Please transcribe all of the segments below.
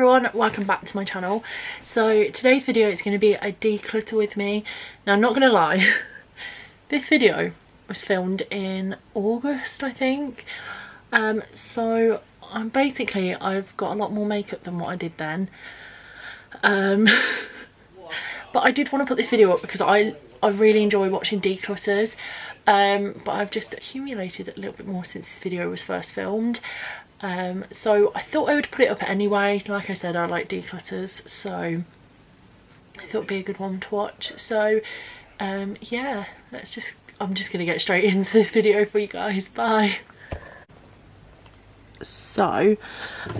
everyone, welcome back to my channel. So today's video is going to be a declutter with me. Now I'm not going to lie, this video was filmed in August I think. So basically I've got a lot more makeup than what I did then. But I did want to put this video up because I really enjoy watching declutters. But I've just accumulated a little bit more since this video was first filmed. So I thought I would put it up anyway. Like I said, I like declutters, so I thought it'd be a good one to watch. So yeah, I'm just gonna get straight into this video for you guys. Bye. So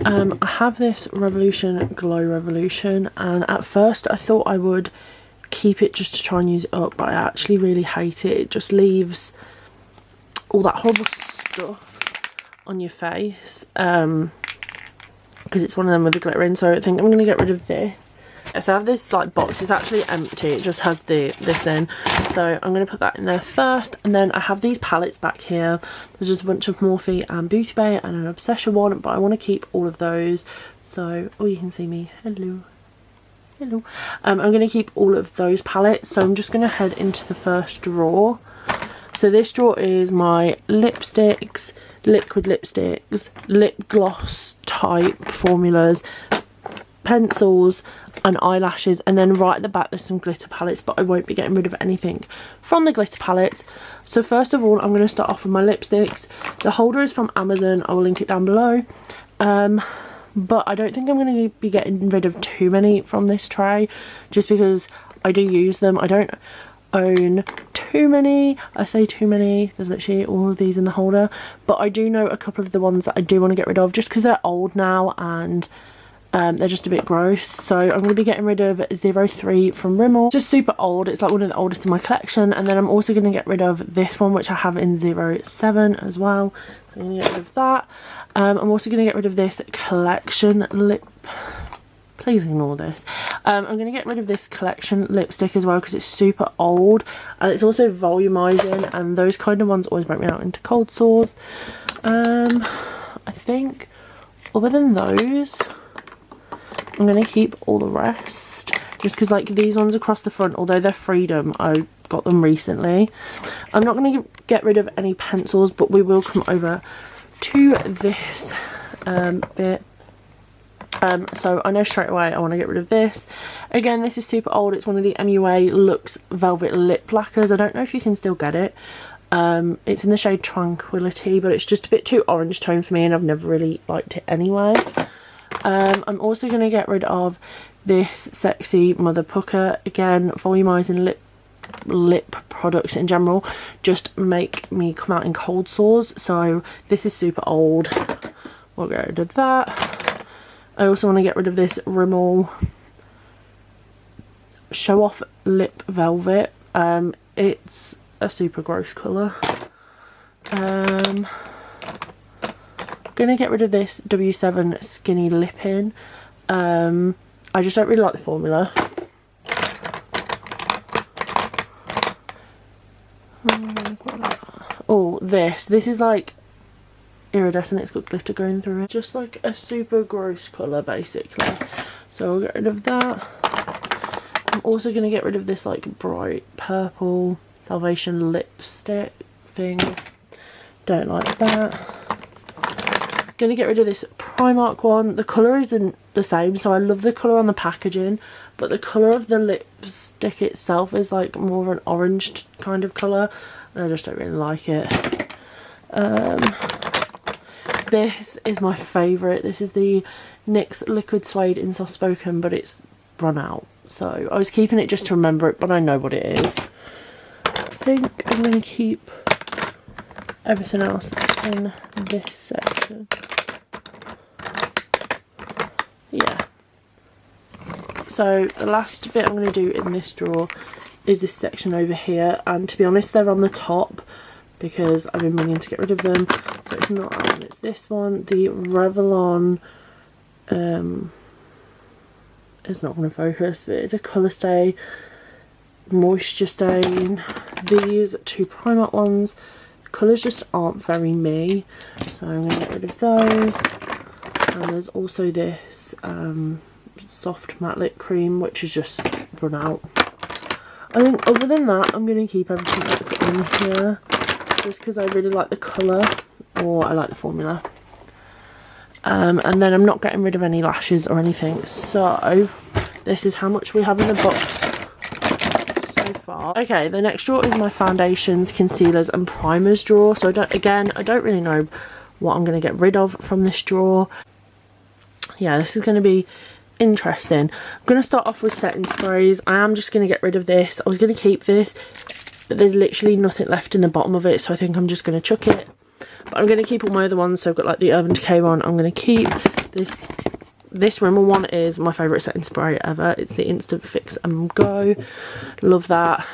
I have this Revolution Glowy Revolution, and at first I thought I would keep it just to try and use it up, but I actually really hate it. It just leaves all that horrible stuff on your face, because it's one of them with the glitter in. So I think I'm going to get rid of this. So I have this like box, it's actually empty, it just has this in, so I'm going to put that in there first. And then I have these palettes back here. There's just a bunch of Morphe and Beauty Bay and an Obsession one, but I want to keep all of those. So, oh, you can see me, hello. I'm going to keep all of those palettes, so I'm just going to head into the first drawer. So this drawer is my lipsticks, liquid lipsticks, lip gloss type formulas, pencils and eyelashes, and then right at the back there's some glitter palettes, but I won't be getting rid of anything from the glitter palettes. So first of all, I'm going to start off with my lipsticks. The holder is from Amazon, I will link it down below. But I don't think I'm going to be getting rid of too many from this tray, just because I do use them. I don't own too many. I say too many, there's literally all of these in the holder, but I do know a couple of the ones that I do want to get rid of, just because they're old now and they're just a bit gross. So I'm going to be getting rid of 03 from Rimmel, just super old, it's like one of the oldest in my collection. And then I'm also going to get rid of this one, which I have in 07 as well, so I'm going to get rid of that. I'm also going to get rid of this collection lip, please ignore this. I'm going to get rid of this collection lipstick as well, because it's super old and it's also volumizing, and those kind of ones always break me out into cold sores. I think other than those, I'm going to keep all the rest, just because like these ones across the front, although they're Freedom, I got them recently. I'm not going to get rid of any pencils, but we will come over to this bit. So I know straight away I want to get rid of this. Again, this is super old, it's one of the MUA Luxe Velvet Lip Lacquers. I don't know if you can still get it. It's in the shade Tranquility, but it's just a bit too orange tone for me, and I've never really liked it anyway. I'm also going to get rid of this Sexy Mother Pucker. Again, volumizing lip products in general just make me come out in cold sores, so this is super old. We'll get rid of that. I also want to get rid of this Rimmel Show Off Lip Velvet. It's a super gross colour. Gonna get rid of this W7 Skinny Lippin. I just don't really like the formula. Oh, this is like iridescent, it's got glitter going through it, just like a super gross colour basically, so I'll get rid of that. I'm also going to get rid of this like bright purple Salvation lipstick thing, don't like that. Going to get rid of this Primark one. The colour isn't the same, so I love the colour on the packaging, but the colour of the lipstick itself is like more of an orange kind of colour, and I just don't really like it. This is my favourite. This is the NYX Liquid Suede in Soft Spoken, but it's run out, so I was keeping it just to remember it, but I know what it is. I think I'm going to keep everything else in this section. Yeah. So the last bit I'm going to do in this drawer is this section over here, and to be honest they're on the top because I've been meaning to get rid of them. So it's not that one, it's this one, the Revlon, it's not going to focus, but it's a colour stay, moisture stain. These two Primark ones, colours just aren't very me, so I'm going to get rid of those. And there's also this soft matte lip cream, which is just run out. I think other than that, I'm going to keep everything that's in here, just because I really like the colour, or I like the formula. And then I'm not getting rid of any lashes or anything. So this is how much we have in the box so far. Okay, the next drawer is my foundations, concealers and primers drawer. So I don't really know what I'm going to get rid of from this drawer. Yeah, this is going to be interesting. I'm going to start off with setting sprays. I am just going to get rid of this. I was going to keep this, but there's literally nothing left in the bottom of it, so I think I'm just going to chuck it. But I'm going to keep all my other ones. So I've got like the Urban Decay one. I'm going to keep this Rimmel one is my favourite setting spray ever. It's the Instant Fix and Go. Love that.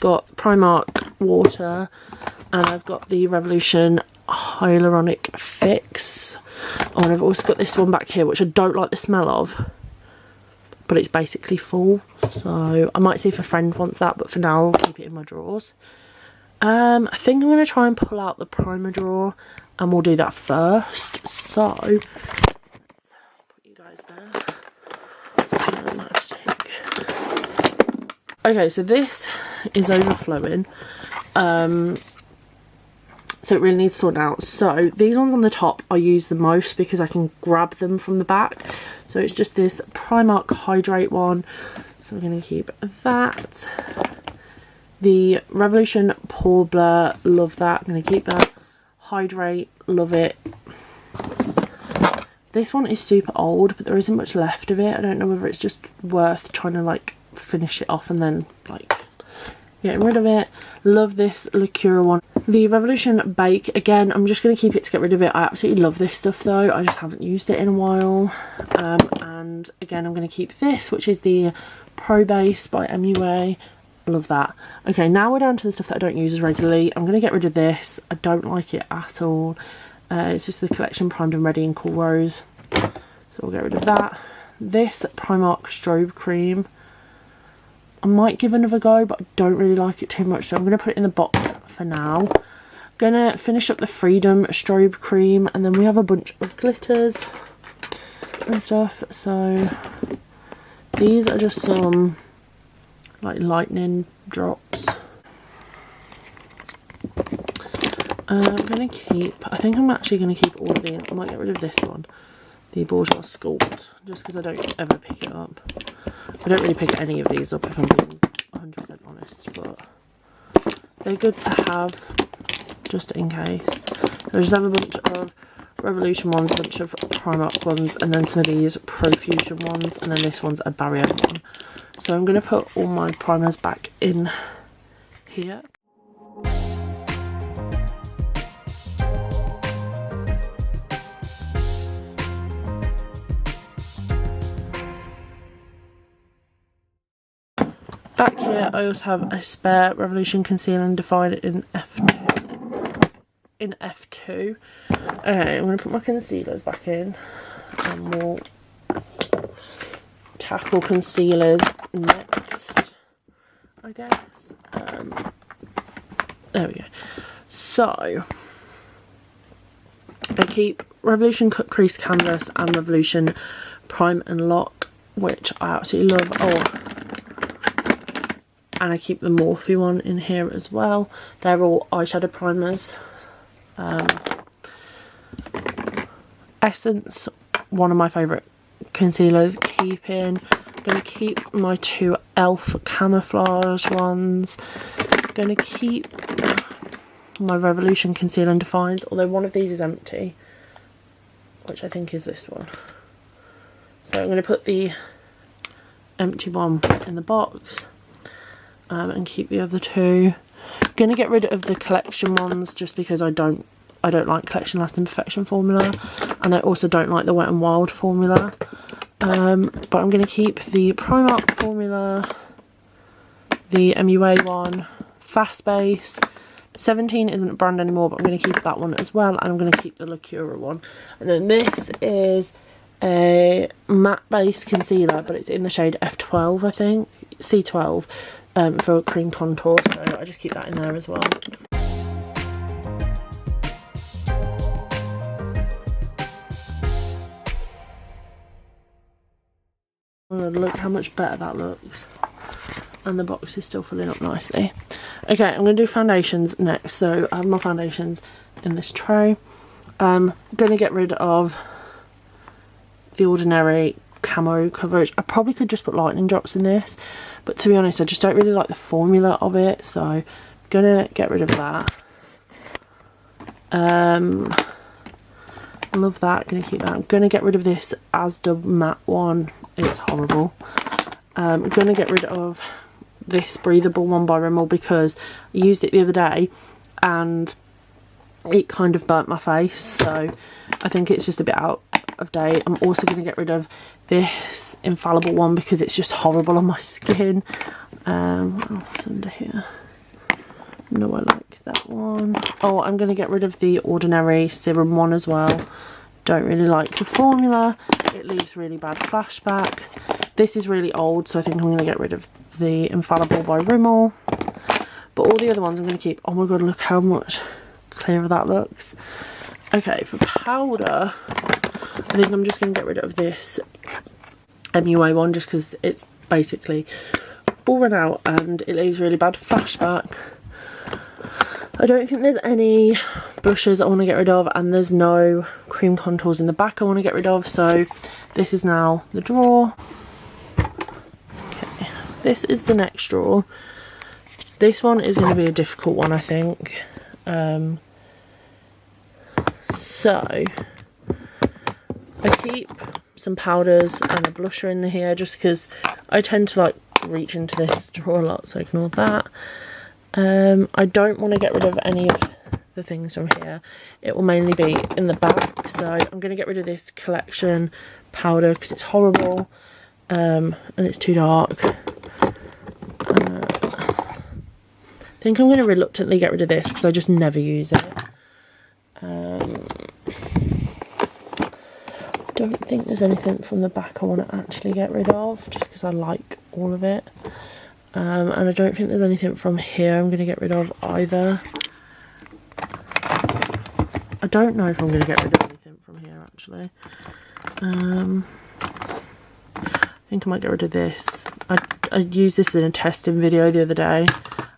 Got Primark water, and I've got the Revolution Hyaluronic Fix. Oh, and I've also got this one back here, which I don't like the smell of, but it's basically full, so I might see if a friend wants that, but for now I'll keep it in my drawers. I think I'm going to try and pull out the primer drawer, and we'll do that first. So let's put you guys there. Okay, so this is overflowing, so it really needs sorting out. So these ones on the top I use the most because I can grab them from the back. So it's just this Primark Hydrate one, so I'm going to keep that. The Revolution Pore Blur, love that, I'm going to keep that. Hydrate, love it. This one is super old, but there isn't much left of it. I don't know whether it's just worth trying to like finish it off and then like getting rid of it. Love this Lacura one. The Revolution Bake, again, I'm just going to keep it to get rid of it. I absolutely love this stuff though. I just haven't used it in a while. And again, I'm going to keep this, which is the Pro Base by MUA. Love that. Okay, now we're down to the stuff that I don't use as regularly. I'm going to get rid of this. I don't like it at all. It's just the Collection Primed and Ready in Cool Rose. So we'll get rid of that. This Primark Strobe Cream, I might give another go, but I don't really like it too much, so I'm going to put it in the box for now. Gonna finish up the Freedom Strobe Cream, and then we have a bunch of glitters and stuff. So these are just some like lightning drops. I'm gonna keep, I think I'm actually gonna keep all of these. I might get rid of this one, the Bourgeois Sculpt, just because I don't ever pick it up. I don't really pick any of these up if I'm being 100% honest, but they're good to have just in case. I just have a bunch of Revolution ones, a bunch of Primark ones, and then some of these Profusion ones, and then this one's a Barrier one. So I'm going to put all my primers back in here. Back here I also have a spare Revolution Conceal and Define in F2. Okay, I'm going to put my concealers back in, and we'll tackle concealers next, I guess. There we go. So I keep Revolution Cut Crease Canvas and Revolution Prime and Lock, which I absolutely love. Oh, and I keep the Morphe one in here as well. They're all eyeshadow primers. Essence, one of my favourite concealers, keeping. I'm going to keep my two e.l.f. camouflage ones. I'm going to keep my Revolution Conceal and Defines, although one of these is empty, which I think is this one. So I'm going to put the empty one in the box. And keep the other two. I'm going to get rid of the Collection ones just because I don't like Collection Lasting Perfection formula, and I also don't like the Wet n Wild formula. But I'm going to keep the Primark formula, the MUA one, Fast Base. 17 isn't a brand anymore, but I'm going to keep that one as well, and I'm going to keep the Lacura one. And then this is a matte base concealer, but it's in the shade F12, I think, C12. For cream contour, so I just keep that in there as well. god, look how much better that looks. And the box is still filling up nicely. Okay, I'm going to do foundations next. So I have my foundations in this tray. I'm going to get rid of the Ordinary camo coverage. I probably could just put lightning drops in this, but to be honest, I just don't really like the formula of it, so I'm going to get rid of that. Love that, going to keep that. I'm going to get rid of this Asda matte one. It's horrible. I'm going to get rid of this breathable one by Rimmel because I used it the other day and it kind of burnt my face, so I think it's just a bit out of date. I'm also going to get rid of this infallible one because it's just horrible on my skin. What else is under here? No, I like that one. Oh, I'm going to get rid of the Ordinary serum one as well. Don't really like the formula. It leaves really bad flashback. This is really old, so I think I'm going to get rid of the Infallible by Rimmel. But all the other ones I'm going to keep. Oh my god, look how much clearer that looks. Okay, for powder, I think I'm just going to get rid of this MUA one just because it's basically all run out and it leaves really bad flashback. I don't think there's any blushes I want to get rid of, and there's no cream contours in the back I want to get rid of, so this is now the drawer. Okay, this is the next drawer. This one is going to be a difficult one, I think. So I keep some powders and a blusher in here just because I tend to like reach into this drawer a lot, so ignore that. I don't want to get rid of any of the things from here. It will mainly be in the back, so I'm going to get rid of this collection powder because it's horrible and it's too dark. I think I'm going to reluctantly get rid of this because I just never use it. Don't think there's anything from the back I want to actually get rid of just because I like all of it. And I don't think there's anything from here I'm going to get rid of either. I don't know if I'm going to get rid of anything from here actually. I think I might get rid of this. I used this in a testing video the other day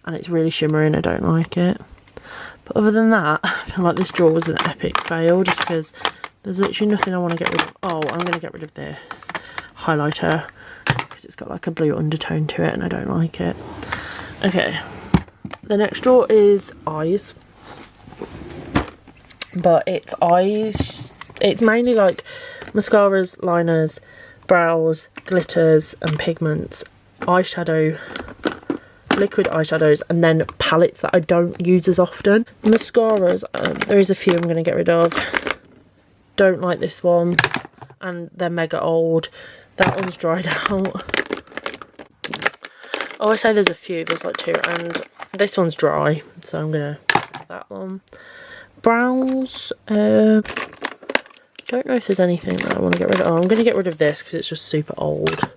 and it's really shimmering. I don't like it. But other than that, I feel like this drawer was an epic fail just because there's literally nothing I want to get rid of. Oh, I'm going to get rid of this highlighter because it's got like a blue undertone to it and I don't like it. Okay, the next drawer is eyes, but it's eyes, it's mainly like mascaras, liners, brows, glitters and pigments, eyeshadow, liquid eyeshadows, and then palettes that I don't use as often. Mascaras, there is a few I'm going to get rid of. Don't like this one and they're mega old. That one's dried out. Oh, I say there's a few, there's like two, and this one's dry, so I'm gonna get that one. Brows, don't know if there's anything that I want to get rid of. Oh, I'm gonna get rid of this because it's just super old.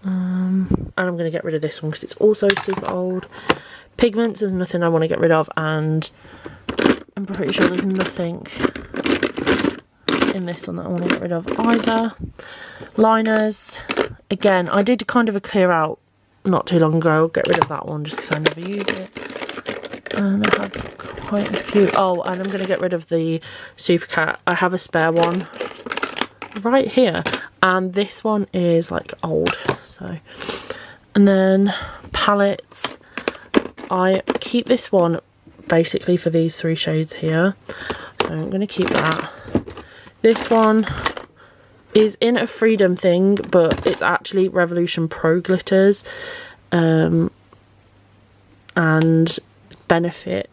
And I'm gonna get rid of this one because it's also super old. Pigments, there's nothing I want to get rid of, and I'm pretty sure there's nothing in this one that I want to get rid of either. Liners, again, I did kind of a clear out not too long ago. I'll get rid of that one just because I never use it. And I have quite a few. Oh, and I'm going to get rid of the Super Cat. I have a spare one right here, and this one is like old, so. And then palettes, I keep this one basically for these three shades here, so I'm going to keep that. This one is in a Freedom thing, but it's actually Revolution Pro glitters and Benefit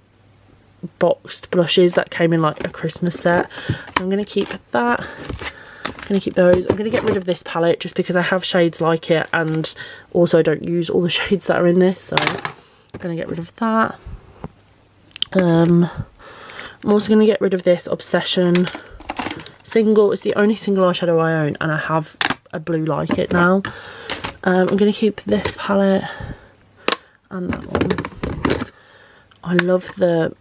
boxed blushes that came in like a Christmas set. So I'm going to keep that. I'm going to keep those. I'm going to get rid of this palette just because I have shades like it, and also I don't use all the shades that are in this, so I'm going to get rid of that. I'm also going to get rid of this Obsession single. It's the only single eyeshadow I own, and I have a blue like it now. I'm going to keep this palette and that one. I love the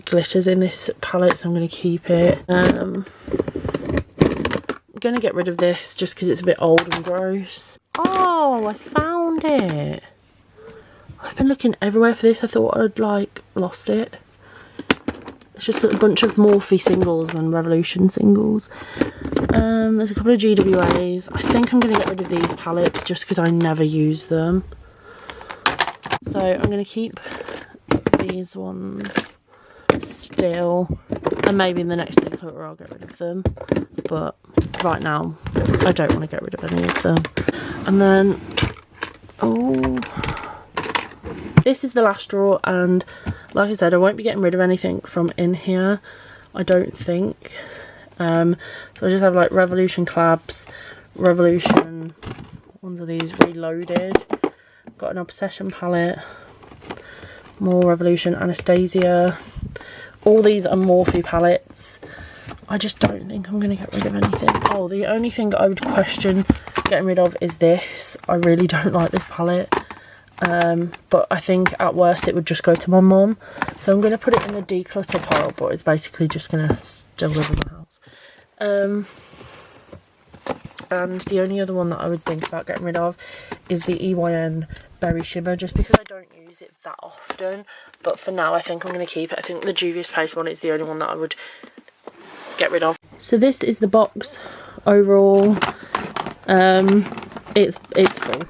glitters in this palette, so I'm going to keep it. I'm going going to get rid of this just because it's a bit old and gross. Oh, I found it. I've been looking everywhere for this. I thought I'd like lost it. It's just a bunch of Morphe singles and Revolution singles. There's a couple of GWAs. I think I'm going to get rid of these palettes just because I never use them. So I'm going to keep these ones still, and maybe in the next declutter I'll get rid of them, but right now I don't want to get rid of any of them. And then, oh, this is the last drawer, and like I said, I won't be getting rid of anything from in here, I don't think. So I just have like Revolution collabs, Revolution, ones of these Reloaded, got an Obsession palette, more Revolution, Anastasia. All these are Morphe palettes. I just don't think I'm going to get rid of anything. Oh, the only thing I would question getting rid of is this. I really don't like this palette. But I think at worst it would just go to my mum. So I'm going to put it in the declutter pile, but it's basically just going to still live in the house. And the only other one that I would think about getting rid of is the EYN Berry Shimmer, just because I don't use it that often. But for now I think I'm going to keep it. I think the Juvia's Place one is the only one that I would get rid of. So this is the box overall. It's full.